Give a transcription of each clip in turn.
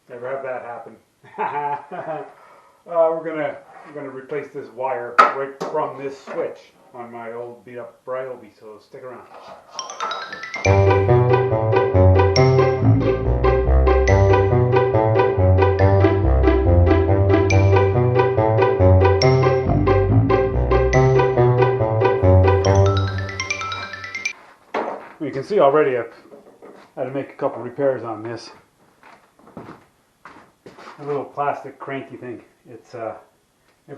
Never have that happen. We're gonna replace this wire right from this switch on my old beat up Ryobi, so stick around. You can see already I've had to make a couple repairs on this. A little plastic cranky thing. It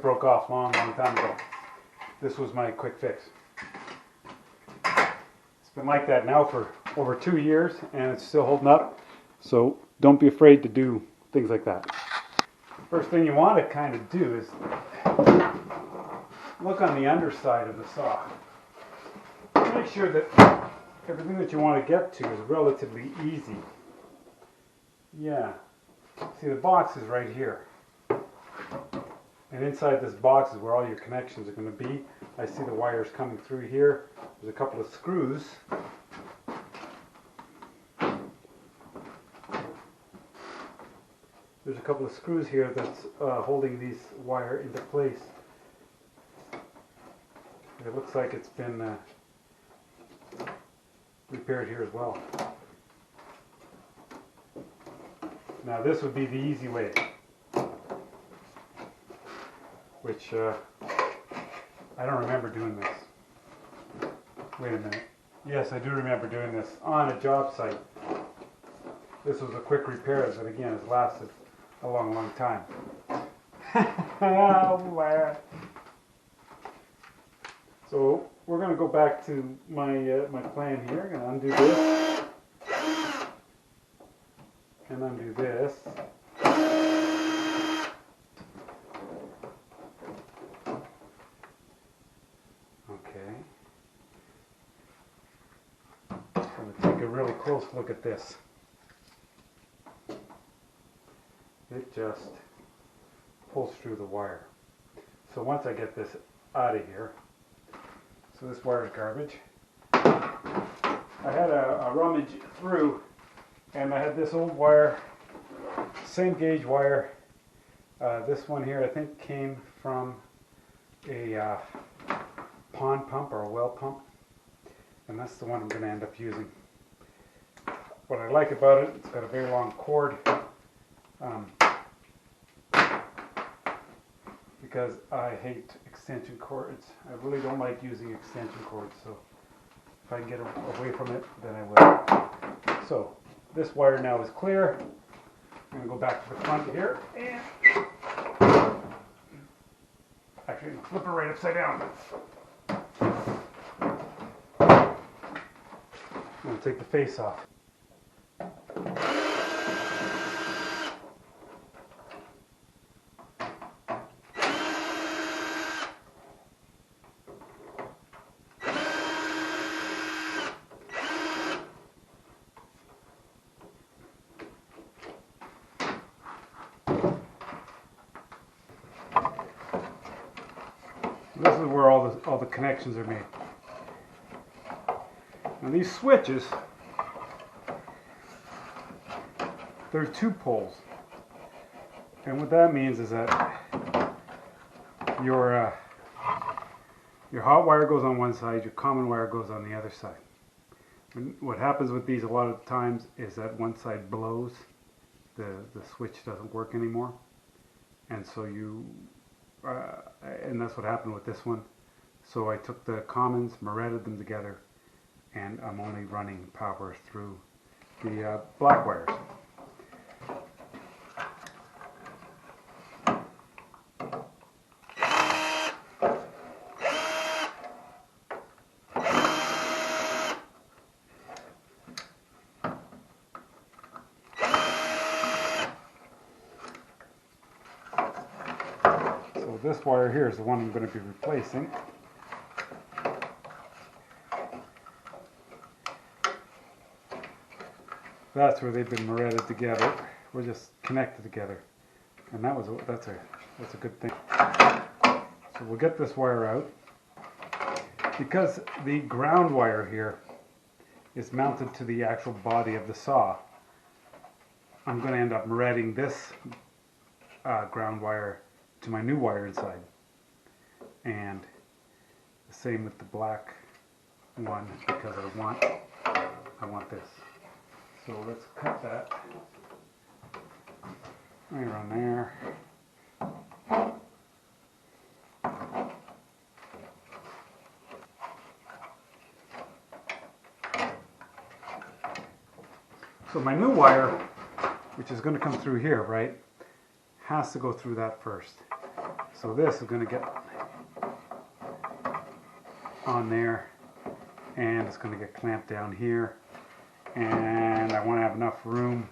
broke off long time ago. This was my quick fix. It's been like that now for over 2 years and it's still holding up. So don't be afraid to do things like that. First thing you want to kind of do is look on the underside of the saw. Make sure that everything that you want to get to is relatively easy. Yeah. See, the box is right here. And inside this box is where all your connections are going to be. I see the wires coming through here. There's a couple of screws. There's a couple of screws here that's holding these wire into place. It looks like it's been repaired here as well. Now this would be the easy way, which I don't remember doing this. Wait a minute. Yes, I do remember doing this on a job site. This was a quick repair that again has lasted a long time. So we're going to go back to my my plan here. I'm going to undo this and undo this. Okay. I'm going to take a really close look at this. It just pulls through the wire. So once I get this out of here, so this wire is garbage. I had a rummage through and I had this old wire, same gauge wire. This one here I think came from a pond pump or a well pump, and that's the one I'm going to end up using. What I like about it, it's got a very long cord, because I hate extension cords. I really don't like using extension cords, so if I can get away from it, then I will. So this wire now is clear. I'm going to go back to the front here and actually flip it right upside down. I'm going to take the face off. This is where all the connections are made. Now these switches, they're 2 poles, and what that means is that your hot wire goes on one side, your common wire goes on the other side. And what happens with these a lot of times is that one side blows, the switch doesn't work anymore, and so and that's what happened with this one. So I took the commons, moretted them together, and I'm only running power through the black wires. So this wire here is the one I'm going to be replacing. That's where they've been moretted together. We're just connected together, and that's a good thing. So we'll get this wire out, because the ground wire here is mounted to the actual body of the saw. I'm going to end up mirroring this ground wire to my new wire inside. And the same with the black one, because I want this. So let's cut that right around there. So my new wire, which is going to come through here, right, has to go through that first. So this is going to get on there, and it's going to get clamped down here, and I want to have enough room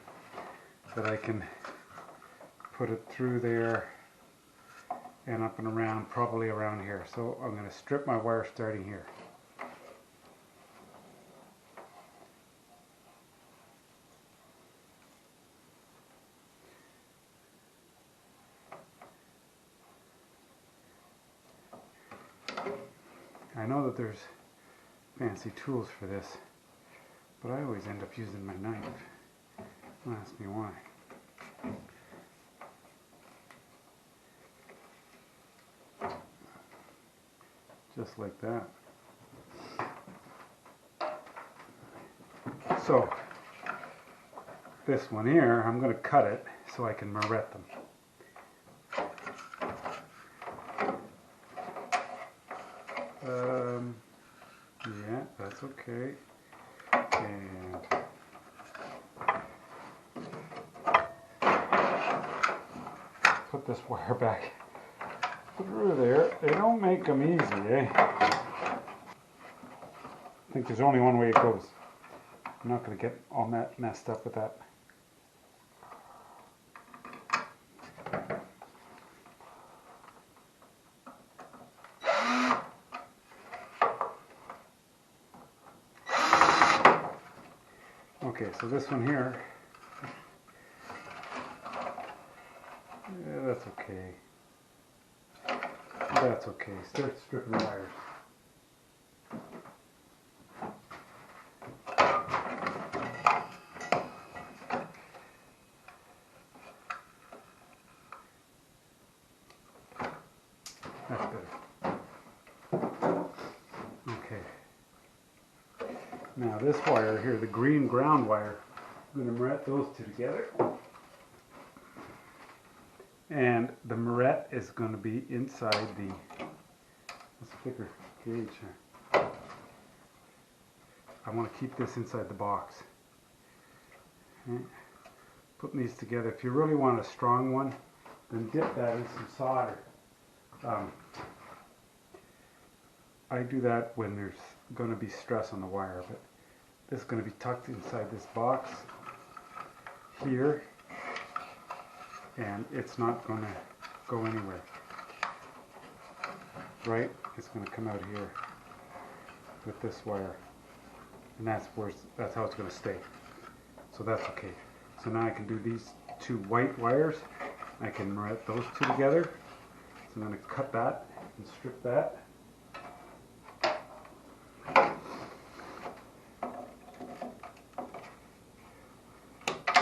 that I can put it through there and up and around, probably around here. So I'm going to strip my wire starting here. I know that there's fancy tools for this, but I always end up using my knife. Don't ask me why. Just like that. So this one here, I'm going to cut it so I can mirror them. Yeah, that's okay. And put this wire back through there. They don't make them easy, eh? I think there's only one way it goes. I'm not going to get all messed up with that. Okay, so this one here, yeah, that's okay. That's okay. Start stripping the wires. That's better. Okay. Now this wire here, the green ground wire, I'm going to mirror those two together. And the mirror is going to be inside the, that's a thicker gauge here. I want to keep this inside the box. Okay. Putting these together. If you really want a strong one, then dip that in some solder. I do that when there's going to be stress on the wire, but this is going to be tucked inside this box here, and it's not going to go anywhere. Right? It's going to come out here with this wire, and that's how it's going to stay. So that's okay. So now I can do these two white wires. I can mirror those two together. So I'm going to cut that and strip that.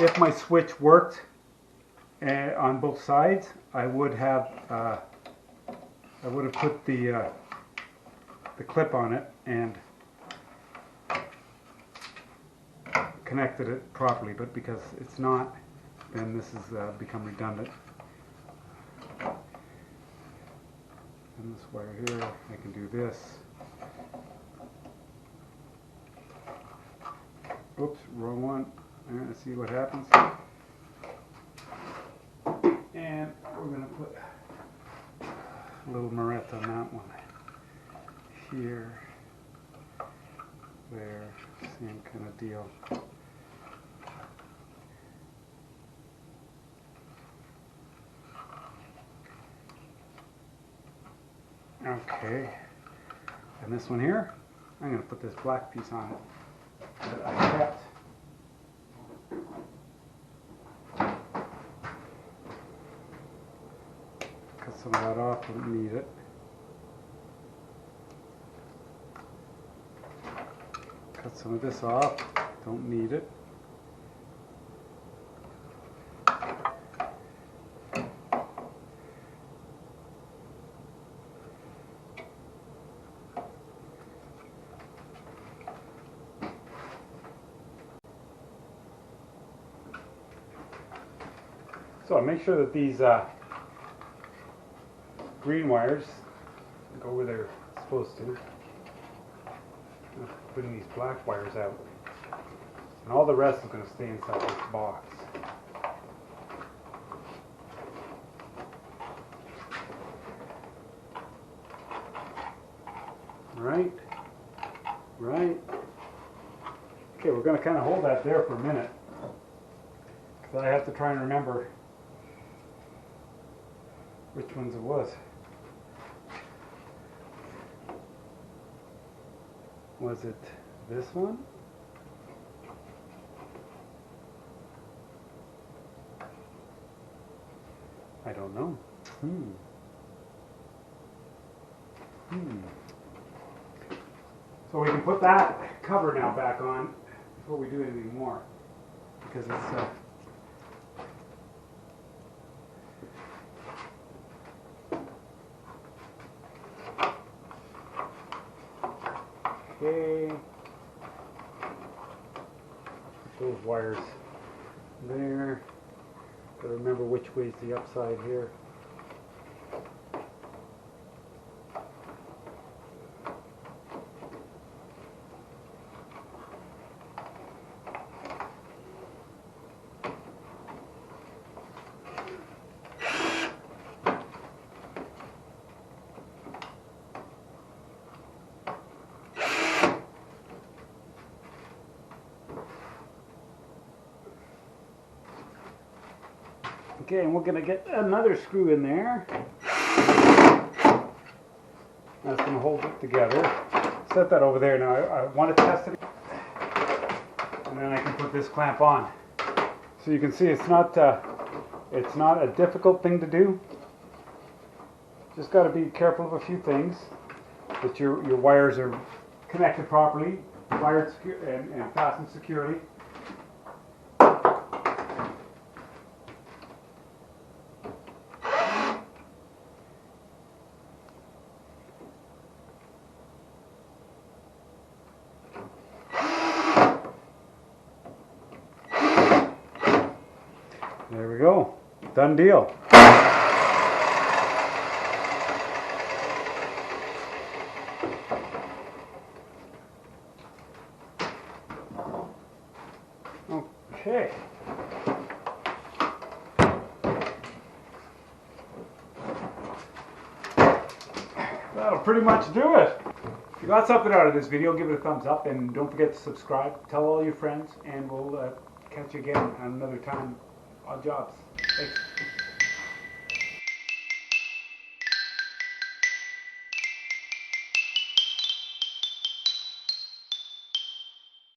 If my switch worked on both sides, I would have put the clip on it and connected it properly. But because it's not, then this has become redundant. And this wire here, I can do this. Oops, wrong one. Let's see what happens. And we're going to put a little mirror on that one. Here, there, same kind of deal. Okay, and this one here, I'm going to put this black piece on it that I kept. Cut some of that off, don't need it. Cut some of this off, don't need it. So I make sure that these green wires go where they're supposed to. I'm putting these black wires out. And all the rest is going to stay inside this box. Right. Okay, we're going to kind of hold that there for a minute. Because I have to try and remember which ones it was. Was it this one? I don't know. So we can put that cover now back on before we do anything more, because it's okay. Those wires there. Gotta remember which way's the upside here. Okay, and we're going to get another screw in there. That's going to hold it together. Set that over there. Now I want to test it. And then I can put this clamp on. So you can see it's not a difficult thing to do. Just got to be careful of a few things. That your wires are connected properly, wired and fastened securely. There we go. Done deal. Okay. That'll pretty much do it. If you got something out of this video, give it a thumbs up and don't forget to subscribe. Tell all your friends and we'll catch you again on another time. Odd jobs. Thanks.